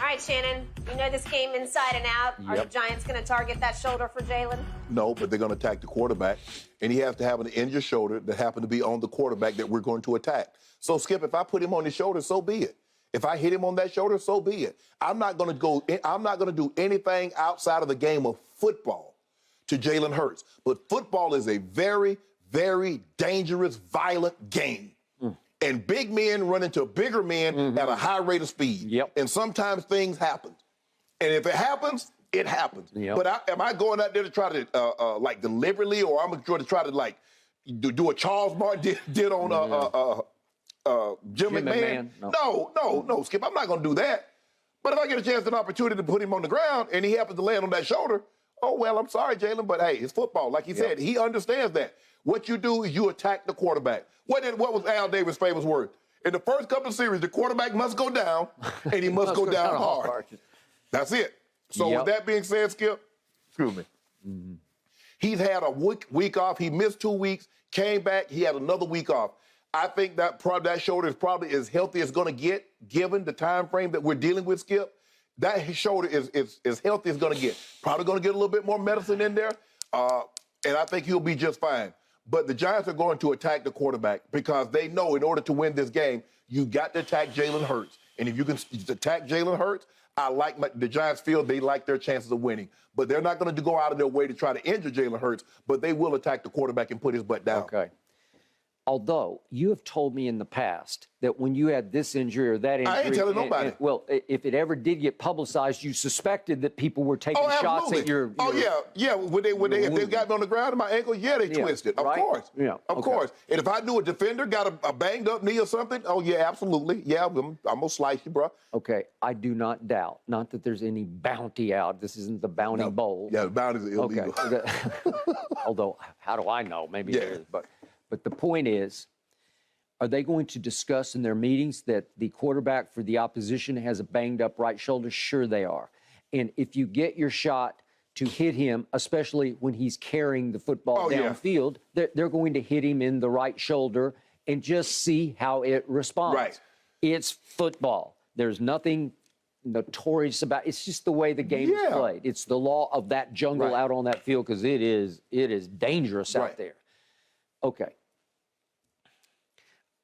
right, Shannon, you know this game inside and out. Are the Giants going to target that shoulder for Jalen? No, but they're going to attack the quarterback, and he has to have an injured shoulder that happens to be on the quarterback that we're going to attack. So, Skip, if I put him on his shoulder, so be it. If I hit him on that shoulder, so be it. I'm not going to do anything outside of the game of football to Jalen Hurts. But football is a very, very dangerous, violent game. And big men run into bigger men at a high rate of speed. And sometimes things happen. And if it happens, it happens. But am I going out there to try to, like, deliberately, or I'm going to try to, like, do what Charles Martin did on Jim McMahon? No, Skip, I'm not going to do that. But if I get a chance and an opportunity to put him on the ground and he happens to land on that shoulder, oh, well, I'm sorry, Jalen, but, hey, it's football. Like he said, he understands that. What you do is you attack the quarterback. What was Al Davis' famous word? In the first couple of series, the quarterback must go down, and he must go down hard. That's it. So with that being said, Skip, excuse me, he's had a week off. He missed 2 weeks, came back. He had another week off. I think that shoulder is probably as healthy as going to get, given the time frame that we're dealing with, Skip. That shoulder is as healthy as going to get. Probably going to get a little bit more medicine in there, and I think he'll be just fine. But the Giants are going to attack the quarterback because they know in order to win this game, you got to attack Jalen Hurts. And if you can attack Jalen Hurts, the Giants feel they like their chances of winning. But they're not going to go out of their way to try to injure Jalen Hurts, but they will attack the quarterback and put his butt down. Okay. Although you have told me in the past that when you had this injury or that injury, I ain't telling nobody. Well, if it ever did get publicized, you suspected that people were taking shots at your. Yeah. If they got me on the ground in my ankle, they twisted. Of course. Of course. And if I knew a defender got a banged up knee or something, absolutely. Yeah, I'm gonna slice you, bro. Okay, I do not doubt. Not that there's any bounty out. This isn't the bounty bowl. Yeah, the bounties are illegal. Okay. Although, how do I know? Maybe there is, But the point is, are they going to discuss in their meetings that the quarterback for the opposition has a banged up right shoulder? Sure they are. And if you get your shot to hit him, especially when he's carrying the football downfield, they're going to hit him in the right shoulder and just see how it responds. Right. It's football. There's nothing notorious about it. It's just the way the game is played. It's the law of that jungle out on that field because it is dangerous out there. Okay.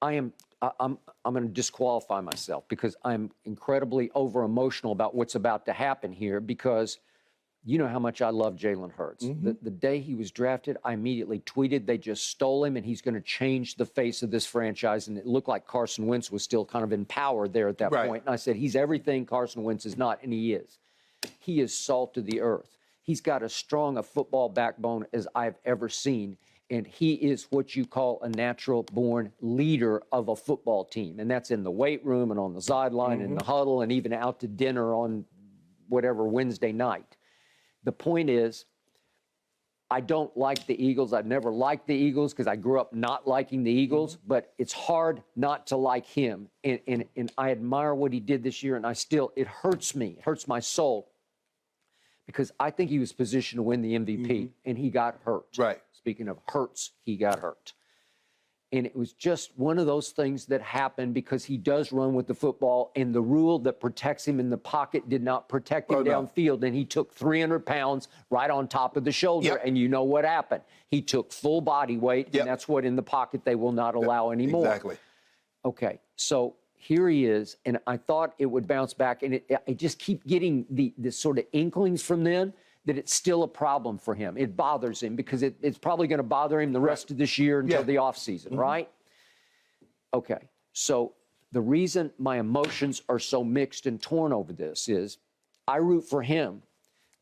I'm going to disqualify myself because I'm incredibly over-emotional about what's about to happen here because you know how much I love Jalen Hurts. The day he was drafted, I immediately tweeted they just stole him and he's going to change the face of this franchise. And it looked like Carson Wentz was still kind of in power there at that point. And I said, he's everything Carson Wentz is not, and he is. He is salt of the earth. He's got as strong a football backbone as I've ever seen. And he is what you call a natural-born leader of a football team. And that's in the weight room and on the sideline and the huddle and even out to dinner on whatever Wednesday night. The point is, I don't like the Eagles. I've never liked the Eagles because I grew up not liking the Eagles. But it's hard not to like him. And I admire what he did this year. And it hurts me. It hurts my soul. Because I think he was positioned to win the MVP, and he got hurt. Right. Speaking of Hurts, he got hurt. And it was just one of those things that happened because he does run with the football, and the rule that protects him in the pocket did not protect him downfield, and he took 300 pounds right on top of the shoulder, and you know what happened. He took full body weight, and that's what in the pocket they will not allow anymore. Exactly. Okay, so here he is, and I thought it would bounce back, and I just keep getting the sort of inklings from them that it's still a problem for him. It bothers him because it's probably going to bother him the rest of this year until the offseason, right? Okay, so the reason my emotions are so mixed and torn over this is I root for him,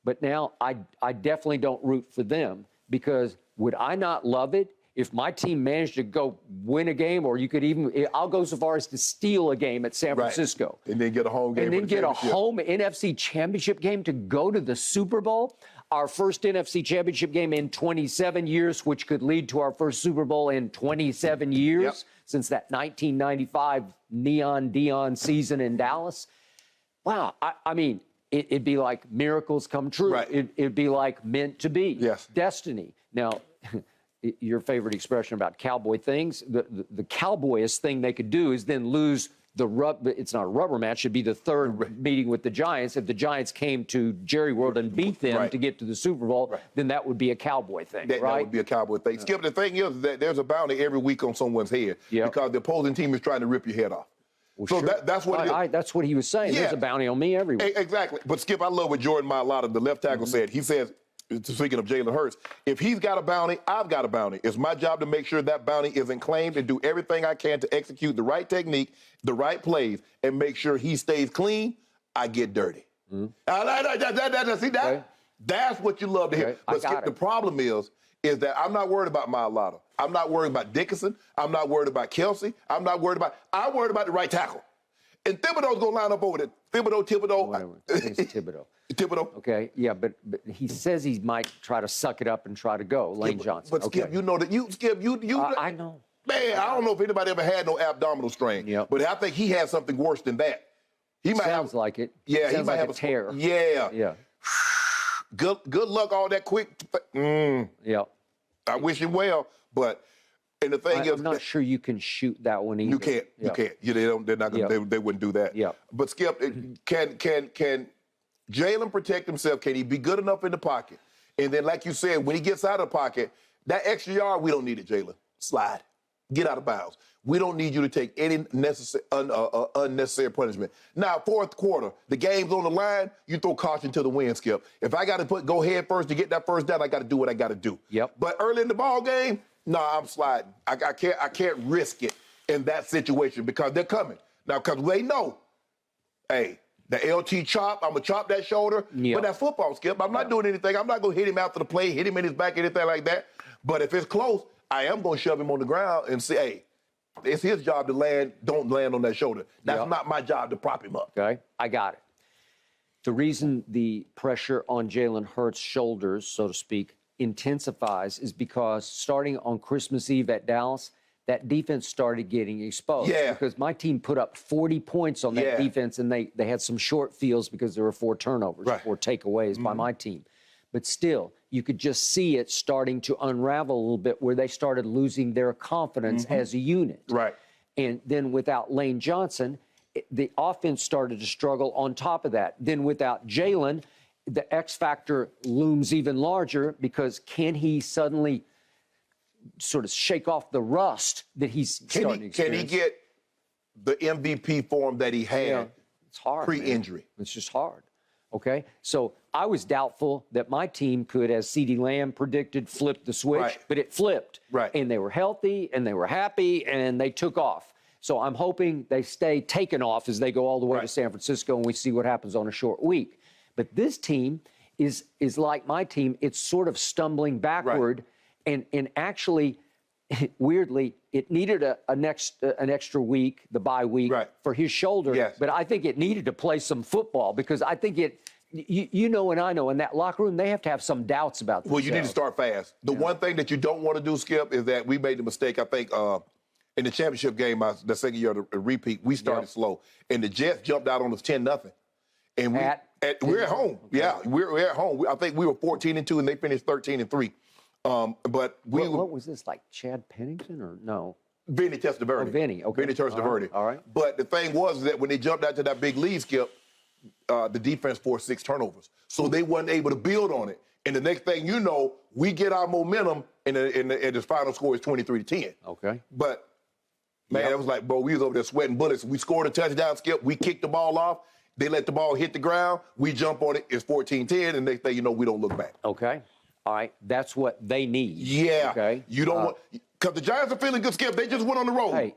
but now I definitely don't root for them because would I not love it if my team managed to go win a game, or you could even, I'll go so far as to steal a game at San Francisco. And then get a home game. And then get a home NFC championship game to go to the Super Bowl. Our first NFC championship game in 27 years, which could lead to our first Super Bowl in 27 years since that 1995 Neon Dion season in Dallas. Wow. I mean, it'd be like miracles come true. It'd be like meant to be. Destiny. Now, your favorite expression about cowboy things, the cowboyest thing they could do is then lose it's not a rubber match. It'd be the third meeting with the Giants. If the Giants came to Jerry World and beat them to get to the Super Bowl, then that would be a Cowboy thing, right? That would be a Cowboy thing. Skip, the thing is that there's a bounty every week on someone's head because the opposing team is trying to rip your head off. Well, so sure. that's what that's what he was saying. There's a bounty on me every week. Exactly. But Skip, I love what Jordan Mailata, the left tackle, said. He says, speaking of Jalen Hurts, if he's got a bounty, I've got a bounty. It's my job to make sure that bounty isn't claimed and do everything I can to execute the right technique, the right plays, and make sure he stays clean. I get dirty. See that? That's what you love to hear. But Skip, the problem is that I'm not worried about Mailata. I'm not worried about Dickerson. I'm not worried about Kelsey. I'm worried about the right tackle. And Thibodeau's going to line up over there. Thibodeau. Whatever. I think it's Thibodeau. Thibodeau. Okay, yeah, but he says he might try to suck it up and try to go, Lane Johnson. But Skip, you know that I know. Man, I don't know if anybody ever had no abdominal strain. But I think he had something worse than that. He might Sounds like it. Yeah, Sounds he might like have a tear. Yeah. Good luck, all that quick. Yeah. I wish him well, but and the thing is, I'm not sure you can shoot that one either. You can't. You can't. They're not gonna. They wouldn't do that. Yeah. But Skip, can Jalen protect himself? Can he be good enough in the pocket? And then, like you said, when he gets out of the pocket, that extra yard, we don't need it, Jalen. Slide. Get out of bounds. We don't need you to take any unnecessary punishment. Now, fourth quarter, the game's on the line, you throw caution to the wind, Skip. If I got to go head first to get that first down, I got to do what I got to do. Yep. But early in the ball game, I'm sliding. I can't risk it in that situation because they're coming. Now, because they know, hey, the LT chop, I'm going to chop that shoulder. But that's football, Skip. I'm not doing anything. I'm not going to hit him after the play, hit him in his back, anything like that. But if it's close, I am going to shove him on the ground and say, hey, it's his job to land, don't land on that shoulder. That's not my job to prop him up. Okay, I got it. The reason the pressure on Jalen Hurts' shoulders, so to speak, intensifies is because starting on Christmas Eve at Dallas, that defense started getting exposed. Yeah. Because my team put up 40 points on that defense, and they had some short fields because there were 4 turnovers, 4 takeaways by my team. But still, you could just see it starting to unravel a little bit where they started losing their confidence as a unit. Right. And then without Lane Johnson, the offense started to struggle on top of that. Then without Jalen, the X factor looms even larger because can he suddenly sort of shake off the rust that he's starting to experience? Can he get the MVP form that he had it's hard, pre-injury? It's just hard. Okay, so I was doubtful that my team could, as CeeDee Lamb predicted, flip the switch, but it flipped. Right. And they were healthy, and they were happy, and they took off. So I'm hoping they stay taken off as they go all the way to San Francisco, and we see what happens on a short week. But this team is like my team. It's sort of stumbling backward, and actually, weirdly, it needed an extra week, the bye week, for his shoulder. Yes. But I think it needed to play some football because I think you know and I know in that locker room, they have to have some doubts about themselves. Well, you need to start fast. The one thing that you don't want to do, Skip, is that we made the mistake, I think, in the championship game, the second year of the repeat, we started slow. And the Jets jumped out on us 10-0. And we're at home. Okay. Yeah, we're at home. I think we were 14-2, and they finished 13-3. But what was this, like Chad Pennington or no? Vinny Testaverde. Oh, Vinny, okay. Vinny Testaverde. All right. But the thing was that when they jumped out to that big lead, Skip, the defense forced 6 turnovers. So they wasn't able to build on it. And the next thing you know, we get our momentum, and the final score is 23-10. Okay. But, man, it was like, bro, we was over there sweating bullets. We scored a touchdown, Skip. We kicked the ball off. They let the ball hit the ground. We jump on it. It's 14-10. And next thing you know, we don't look back. Okay. All right, that's what they need. Yeah. Okay. You don't want because the Giants are feeling good, Skip. They just went on the road. Hey,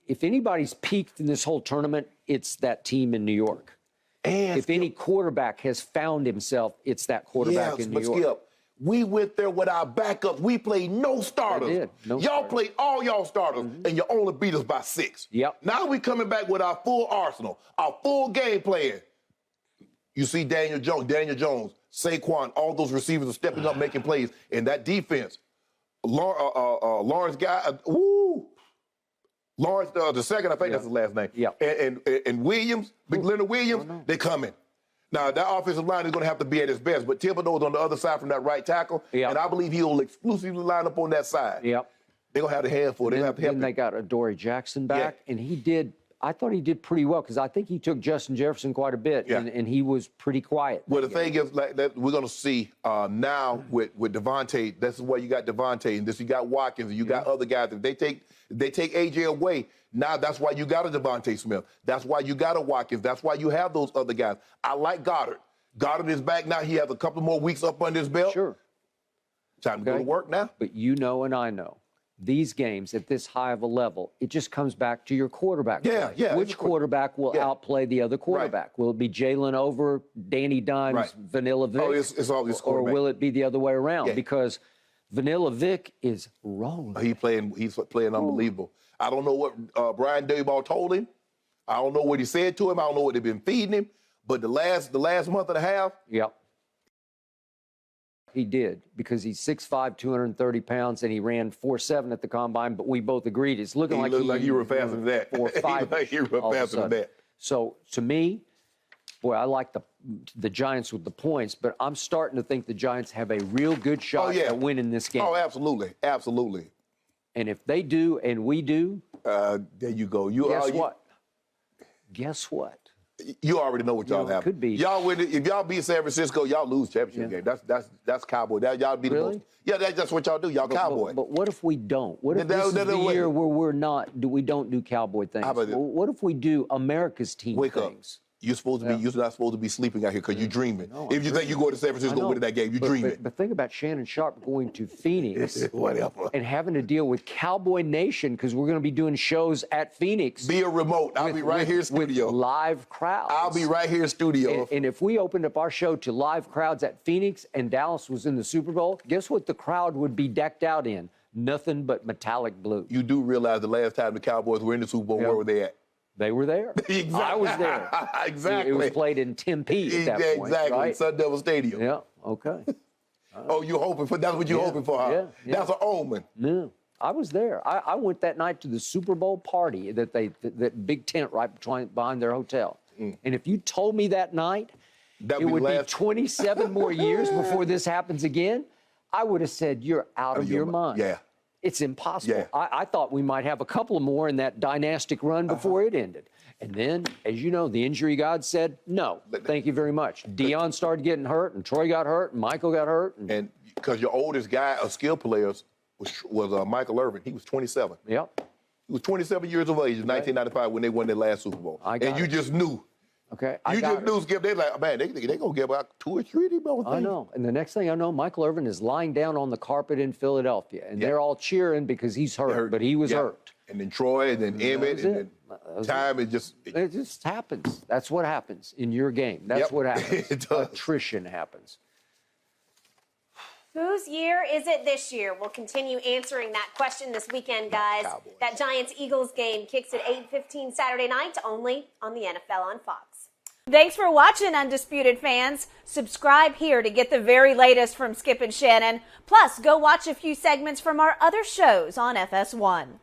if anybody's peaked in this whole tournament, it's that team in New York. And if any quarterback has found himself, it's that quarterback in New York. Skip, we went there with our backups. We played no starters. They did. Y'all played all y'all starters, and you only beat us by 6. Yep. Now we coming back with our full arsenal, our full game plan. You see Daniel Jones, Saquon, all those receivers are stepping up, making plays. And that defense, Lawrence Lawrence the second, I think that's his last name. Yeah. And Williams, Big Leonard Williams, they're coming. Now, that offensive line is going to have to be at its best, but Thibodeau's on the other side from that right tackle, and I believe he'll exclusively line up on that side. Yep. They're going to have the handful. They're going to have to help Then they got Adoree Jackson back, and I thought he did pretty well because I think he took Justin Jefferson quite a bit, and he was pretty quiet. Well, the thing is, like that, we're going to see now with Devontae. This is why you got Devontae, and you got Watkins, and you got other guys. If they take AJ away, now that's why you got a Devontae Smith. That's why you got a Watkins. That's why you have those other guys. I like Goddard. Goddard is back now. He has a couple more weeks up under his belt. Sure. Time to go to work now. But you know and I know, these games at this high of a level, it just comes back to your quarterback play. Which quarterback will outplay the other quarterback? Right. Will it be Jalen over Danny Dimes, Vanilla Vic? Oh, it's always quarterback. Or will it be the other way around? Because Vanilla Vic is rolling. He's playing unbelievable. I don't know what Brian Daboll told him. I don't know what he said to him. I don't know what they've been feeding him. But the last month and a half. Yep. He did, because he's 6'5", 230 pounds, and he ran 4.7 at the combine, but we both agreed it's looking like he ran faster than that. 4.5. He ran faster than that. So, to me, boy, I like the Giants with the points, but I'm starting to think the Giants have a real good shot at winning this game. Oh, absolutely. Absolutely. And if they do and we do. There you go. Guess what? You already know what y'all have. Could be. Y'all win it. If y'all beat San Francisco, y'all lose championship game. That's Cowboy. Y'all be the most. Yeah, that's what y'all do. Y'all Cowboy. But what if we don't? What if this is the year where we don't do Cowboy things? What if we do America's team things? You're not supposed to be sleeping out here because you're dreaming. If you think you go to San Francisco winning that game, you're dreaming. But think about Shannon Sharpe going to Phoenix and having to deal with Cowboy Nation because we're going to be doing shows at Phoenix. Be a remote. I'll be right here in studio. With live crowds. I'll be right here in studio. And if we opened up our show to live crowds at Phoenix and Dallas was in the Super Bowl, guess what the crowd would be decked out in? Nothing but metallic blue. You do realize the last time the Cowboys were in the Super Bowl, where were they at? They were there. Exactly. I was there. Exactly. It was played in Tempe at that point, exactly. right? Sun Devil Stadium. Yeah, okay. Oh, you're hoping for that's what you're hoping for, huh? Yeah. That's an omen. No, I was there. I went that night to the Super Bowl party that big tent right behind their hotel. And if you told me that night it would be 27 more years before this happens again, I would have said you're out of your mind. Yeah. It's impossible. I thought we might have a couple of more in that dynastic run before it ended. And then, as you know, the injury god said, no, thank you very much. Deion started getting hurt, and Troy got hurt, and Michael got hurt. And because your oldest guy of skill players was Michael Irvin. He was 27. Yep. He was 27 years of age in 1995 when they won their last Super Bowl. And you just knew. Okay. You just knew, Skip. They're like, man, they're going to give out 2 or 3 of these things. I know. And the next thing I know, Michael Irvin is lying down on the carpet in Philadelphia. And they're all cheering because he's hurt, but he was hurt. And then Troy, and then Emmett, and then time, it just happens. That's what happens in your game. That's what happens. It does. Attrition happens. Whose year is it this year? We'll continue answering that question this weekend, guys. Cowboys. That Giants-Eagles game kicks at 8:15 Saturday night, only on the NFL on Fox. Thanks for watching, Undisputed fans. Subscribe here to get the very latest from Skip and Shannon. Plus, go watch a few segments from our other shows on FS1.